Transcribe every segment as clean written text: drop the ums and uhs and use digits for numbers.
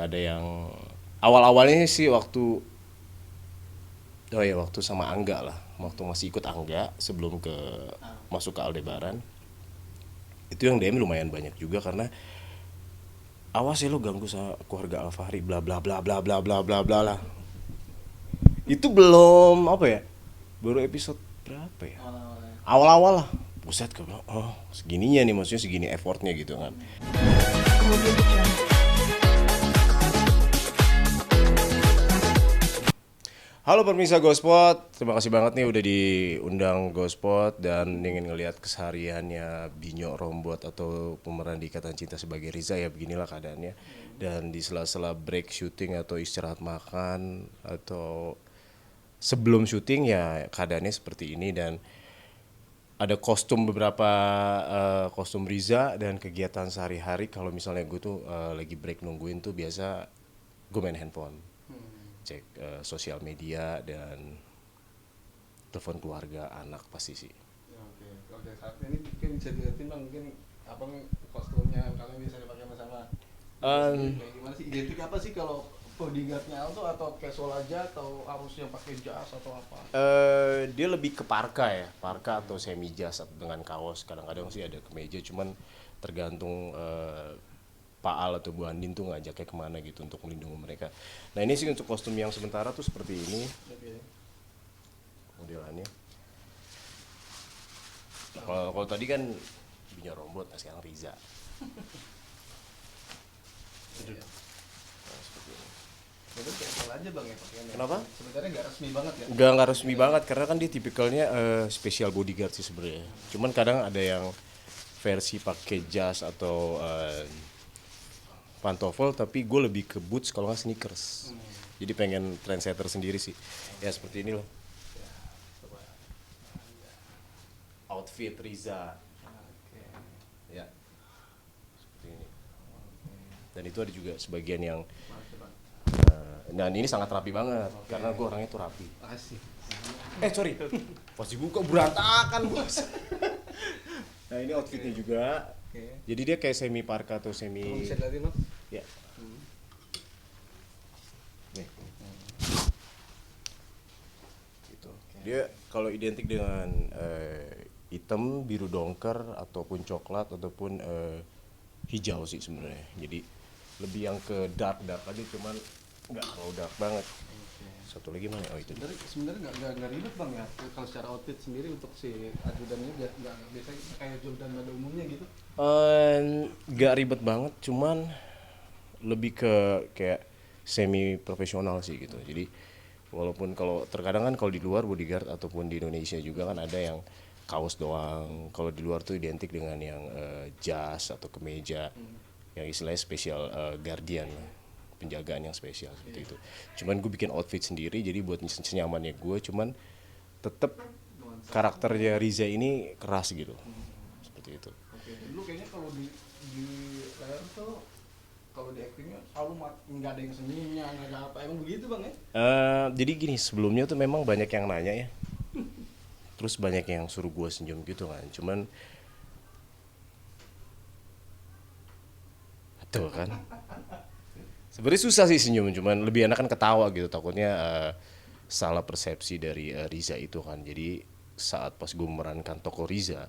ada yang awal-awalnya sih waktu sama Angga lah, waktu masih ikut Angga sebelum masuk ke Aldebaran. Itu yang DM lumayan banyak juga karena awas ya lo ganggu sama keluarga Alfahri bla bla bla bla bla bla bla bla lah. Itu belum apa ya, baru episode berapa ya, awal-awal lah. Buset, gue bilang oh segininya nih, maksudnya segini effortnya gitu kan. Halo pemirsa Gospot, terima kasih banget nih udah diundang Gospot dan ingin ngelihat kesehariannya Binyo Rombot atau pemeran di Ikatan Cinta sebagai Riza. Ya beginilah keadaannya. Dan di sela-sela break syuting atau istirahat makan atau sebelum syuting ya keadaannya seperti ini. Dan ada beberapa kostum Riza dan kegiatan sehari-hari. Kalau misalnya gue tuh lagi break nungguin tuh biasa gue main handphone, cek sosial media dan telepon keluarga, anak pasti sih. Ya, oke. Saat ini mungkin bisa dilihatin bang, mungkin apa kostumnya kalian bisa dipakai sama-sama. Kayak gimana sih? Identik apa sih kalau bodyguardnya Aldo atau casual aja atau harus yang pakai jas atau apa? Dia lebih ke parka atau semi jas dengan kaos. Kadang-kadang sih ada kemeja, cuman tergantung Pak Al atau Bu Andin tuh ngajaknya kemana gitu untuk melindungi mereka. Nah ini sih untuk kostum yang sementara tuh seperti ini Oke. modelannya. Kalau tadi kan Binyo Rombot, nah sekarang Riza. Iya. Nah, seperti ini. Jadi casual aja bang ya pakaiannya. Kenapa? Sebenarnya nggak resmi banget ya. Nggak resmi banget karena kan dia tipikalnya special bodyguard sih sebenarnya. Cuman kadang ada yang versi pakai jas atau pantofel, tapi gue lebih ke boots kalau nggak sneakers. Jadi pengen trendsetter sendiri sih. Ya seperti inilah outfit Riza. Oke. Ya seperti ini. Dan itu ada juga sebagian yang Coba. dan ini sangat rapi banget karena gue orangnya tuh rapi. Asik. Sorry, pas dibuka berantakan bos. Nah ini outfitnya juga. Oke. Jadi dia kayak semi parka atau Coba semi bisa dilihatin bang. ya. Nih. Gitu. Dia kalau identik dengan hitam, biru dongker ataupun coklat ataupun hijau sih sebenarnya. Jadi lebih yang ke dark aja, cuman nggak terlalu dark banget. Satu lagi mana? Oh itu. Sebenarnya nggak ribet bang ya kalau secara outfit sendiri untuk si ajudannya nggak biasa kayak Jordan pada umumnya gitu. Nggak ribet banget, cuman lebih ke kayak semi profesional sih gitu. Jadi walaupun kalau terkadang kan kalau di luar bodyguard ataupun di Indonesia juga kan ada yang kaos doang. Kalau di luar tuh identik dengan yang jas atau kemeja, yang istilahnya special guardian, penjagaan yang spesial seperti itu. Cuman gue bikin outfit sendiri jadi buat senyamannya gue, cuman tetap karakternya Riza ini keras gitu. Seperti itu. Oke, dulu kayaknya kalau di layar tuh kalau di actingnya selalu nggak ada yang senyumnya nggak ada apa emang begitu bang ya? Jadi gini, sebelumnya tuh memang banyak yang nanya ya. Terus banyak yang suruh gue senyum gitu kan. Cuman tuh kan. Sebenarnya susah sih senyum, cuman lebih enak kan ketawa gitu. Takutnya salah persepsi dari Riza itu kan. Jadi saat pas gue memerankan tokoh Riza,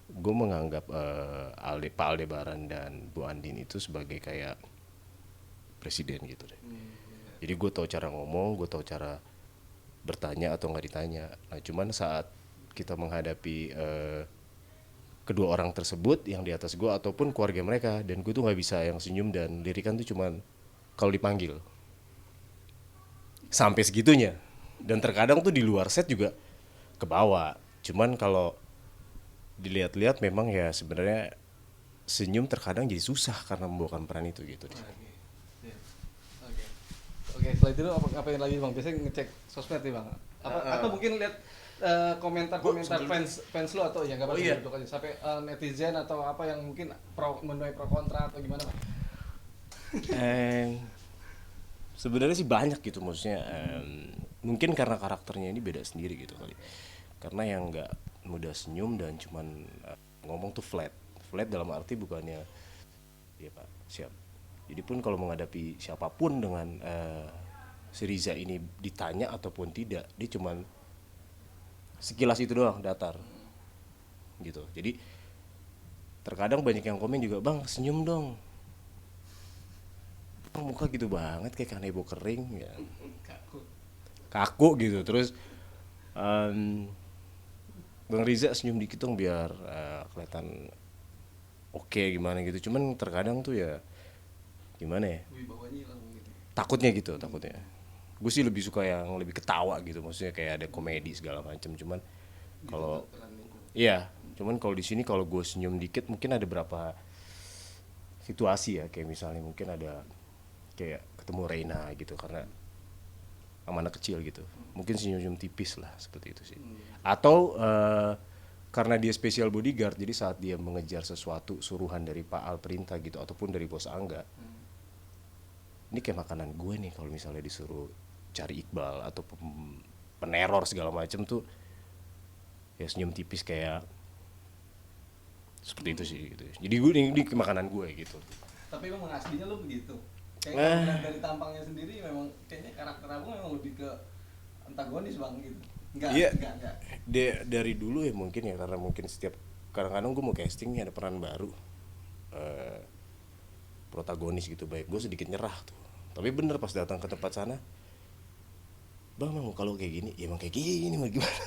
gue menganggap Pak Aldebaran dan Bu Andin itu sebagai kayak presiden gitu deh. Jadi gue tahu cara ngomong, gue tahu cara bertanya atau nggak ditanya. Nah cuman saat kita menghadapi kedua orang tersebut yang di atas gue ataupun keluarga mereka, dan gue tuh nggak bisa yang senyum dan lirikan tuh cuman kalau dipanggil sampai segitunya. Dan terkadang tuh di luar set juga kebawa. Cuman kalau dilihat-lihat memang ya sebenarnya senyum terkadang jadi susah karena membawakan peran itu gitu. Oke, iya. Oke, setelah itu apa yang lagi bang? Biasanya ngecek sosmed nih bang. Atau mungkin lihat komentar fans lo atau ya nggak apa-apa gitu aja sampai netizen atau apa yang mungkin menuai pro kontra atau gimana bang? Sebenarnya sih banyak gitu, maksudnya mungkin karena karakternya ini beda sendiri gitu kali. Karena yang nggak mudah senyum dan cuman ngomong tuh flat dalam arti bukannya ya Pak siap Jadi pun kalau menghadapi siapapun dengan si Riza ini ditanya ataupun tidak, dia cuman sekilas itu doang, datar gitu. Jadi terkadang banyak yang komen juga, bang senyum dong, bang muka gitu banget kayak kanebo kering ya, Kaku. kaku gitu. Terus em, bang Riza senyum dikit dong biar kelihatan oke gimana gitu. Cuman terkadang tuh ya gimana ya, Wibawanya hilang gitu. takutnya gitu, takutnya gue sih lebih suka yang lebih ketawa gitu, maksudnya kayak ada komedi segala macam. Cuman Gitu kalau perannya itu. iya, cuman kalau di sini kalau gue senyum dikit mungkin ada berapa situasi ya, kayak misalnya mungkin ada kayak ketemu Reina gitu karena sama anak kecil gitu, mungkin senyum-senyum tipis lah seperti itu sih. Atau karena dia special bodyguard, jadi saat dia mengejar sesuatu suruhan dari Pak Al perintah gitu ataupun dari bos Angga, ini kayak makanan gue nih kalau misalnya disuruh cari Iqbal atau peneror segala macem tuh, ya senyum tipis kayak seperti itu sih gitu. Jadi gue ini makanan gue gitu. Tapi memang aslinya lo begitu. Kayak kalau lihat dari tampangnya sendiri memang kayaknya karakter abang memang lebih ke antagonis bang gitu. Enggak, Iya, enggak. dari dulu ya mungkin ya, karena mungkin setiap kadang-kadang gue mau casting nih ada peran baru, eh, protagonis gitu, baik gue sedikit nyerah tuh. Tapi bener pas datang ke tempat sana, bang kalau kayak gini, ya emang kayak gini mau gimana?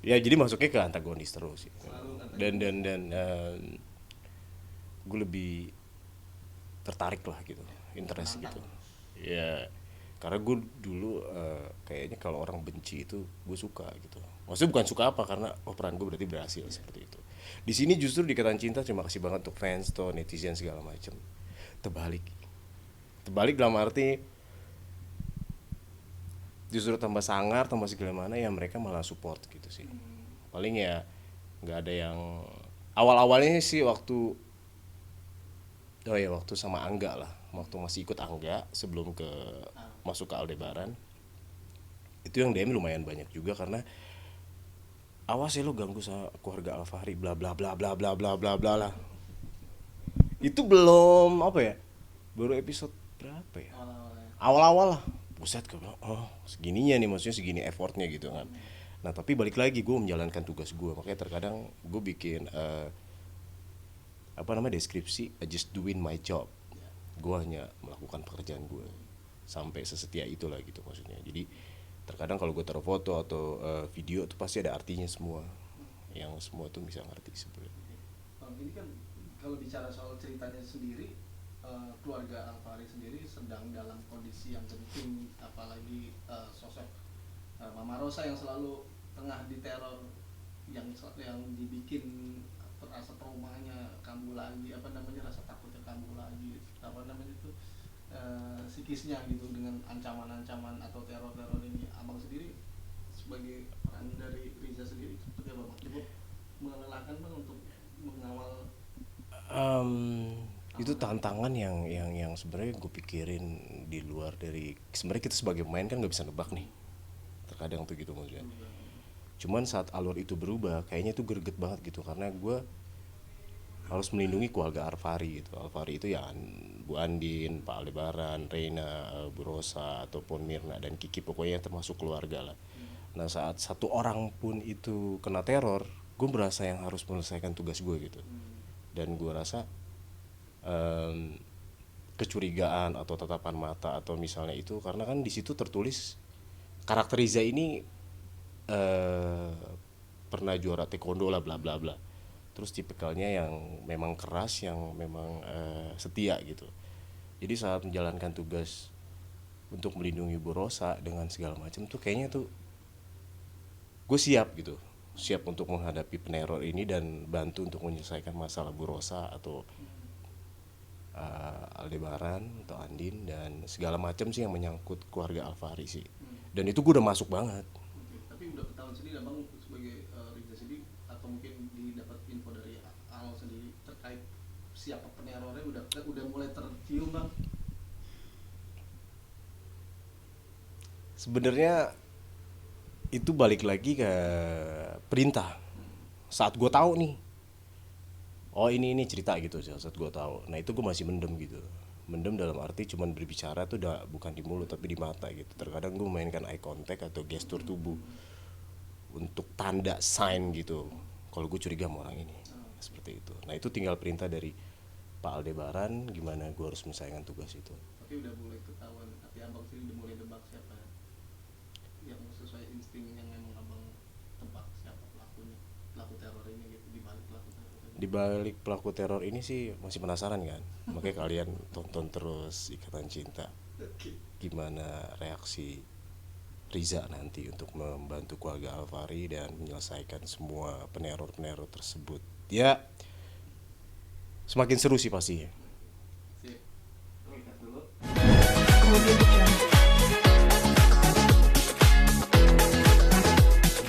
Ya jadi masuknya ke antagonis terus sih. Selalu antagonis. Dan gue lebih tertarik lah gitu, interest gitu ya, karena gue dulu kayaknya kalau orang benci itu gue suka gitu. Maksudnya bukan suka apa, karena peran gue berarti berhasil seperti itu. Di sini justru di Ikatan Cinta terima kasih banget untuk fans tuh, netizen segala macem, terbalik. Terbalik dalam arti justru tambah sangar tambah segala mana ya, mereka malah support gitu sih. Paling ya nggak ada yang awal-awalnya sih waktu, oh ya waktu sama Angga lah, waktu masih ikut Angga sebelum ke masuk ke Aldebaran, itu yang DM lumayan banyak juga karena awas ya lo ganggu sama keluarga Alfahri bla bla bla bla bla bla bla bla lah. Itu belum apa ya, baru episode berapa ya, Awal-awalnya. awal-awal lah. Buset, gue bilang oh segininya nih, maksudnya segini effortnya gitu kan. Nah tapi balik lagi gue menjalankan tugas gue, makanya terkadang gue bikin apa namanya deskripsi, I just doing my job. Gue hanya melakukan pekerjaan gue sampai sesetia itulah gitu maksudnya. Jadi terkadang kalau gue taruh foto atau video tuh pasti ada artinya semua, yang semua tuh bisa ngerti sebenarnya. Ini kan kalau bicara soal ceritanya sendiri, keluarga Alfari sendiri sedang dalam kondisi yang genting, apalagi sosok Mama Rosa yang selalu tengah diteror, yang dibikin rasa traumanya kambuh lagi, apa namanya, rasa takutnya kambuh lagi, apa namanya itu, psikisnya gitu, dengan ancaman-ancaman atau teror-teror ini. Abang sendiri sebagai peran dari Riza sendiri seperti apa bang? Cukup melelahkan bang untuk mengawal. Itu tantangan yang sebenarnya gue pikirin di luar dari, sebenarnya kita sebagai pemain kan nggak bisa nebak nih, terkadang tuh gitu maksudnya. Cuman saat alur itu berubah kayaknya itu greget banget gitu, karena gue harus melindungi keluarga Alfari gitu. Alfari itu ya Bu Andin, Pak Aldebaran, Reina, Bu Rosa ataupun Mirna dan Kiki, pokoknya termasuk keluarga lah. Nah saat satu orang pun itu kena teror, gue merasa yang harus menyelesaikan tugas gue gitu. Dan gue rasa kecurigaan atau tatapan mata atau misalnya itu, karena kan di situ tertulis karakter Riza ini pernah juara taekwondo lah bla bla bla, terus tipikalnya yang memang keras, yang memang setia gitu. Jadi saat menjalankan tugas untuk melindungi Bu Rosa dengan segala macam tuh kayaknya tuh gue siap gitu, siap untuk menghadapi peneror ini dan bantu untuk menyelesaikan masalah Bu Rosa atau Aldebaran atau Andin dan segala macam sih yang menyangkut keluarga Alfari sih. Dan itu gue udah masuk banget. Oke, tapi udah ketahuan sendiri abang sebagai Riza sendiri, atau mungkin didapat info dari Al sendiri terkait siapa penerornya, udah mulai tercium bang? Sebenarnya itu balik lagi ke perintah. Saat gue tahu nih, oh ini cerita gitu saat gue tahu. Nah itu gue masih mendem gitu, mendem dalam arti cuman berbicara tuh udah bukan di mulut tapi di mata gitu. Terkadang gue mainkan eye contact atau gestur tubuh untuk tanda sign gitu kalau gue curiga sama orang ini, seperti itu. Nah itu tinggal perintah dari Pak Aldebaran gimana gue harus menyelesaikan tugas itu. Tapi udah mulai ketahuan, tapi abang sini udah mulai nebak siapa yang sesuai insting yang emang abang tebak siapa pelakunya, pelaku teror ini gitu, di balik pelaku teror ini. Di balik pelaku teror ini sih masih penasaran kan, makanya kalian tonton terus Ikatan Cinta, gimana reaksi Riza nanti untuk membantu keluarga Alvari dan menyelesaikan semua peneror-peneror tersebut. Ya, semakin seru sih pastinya. Sip. Oke, cut dulu. Kemudian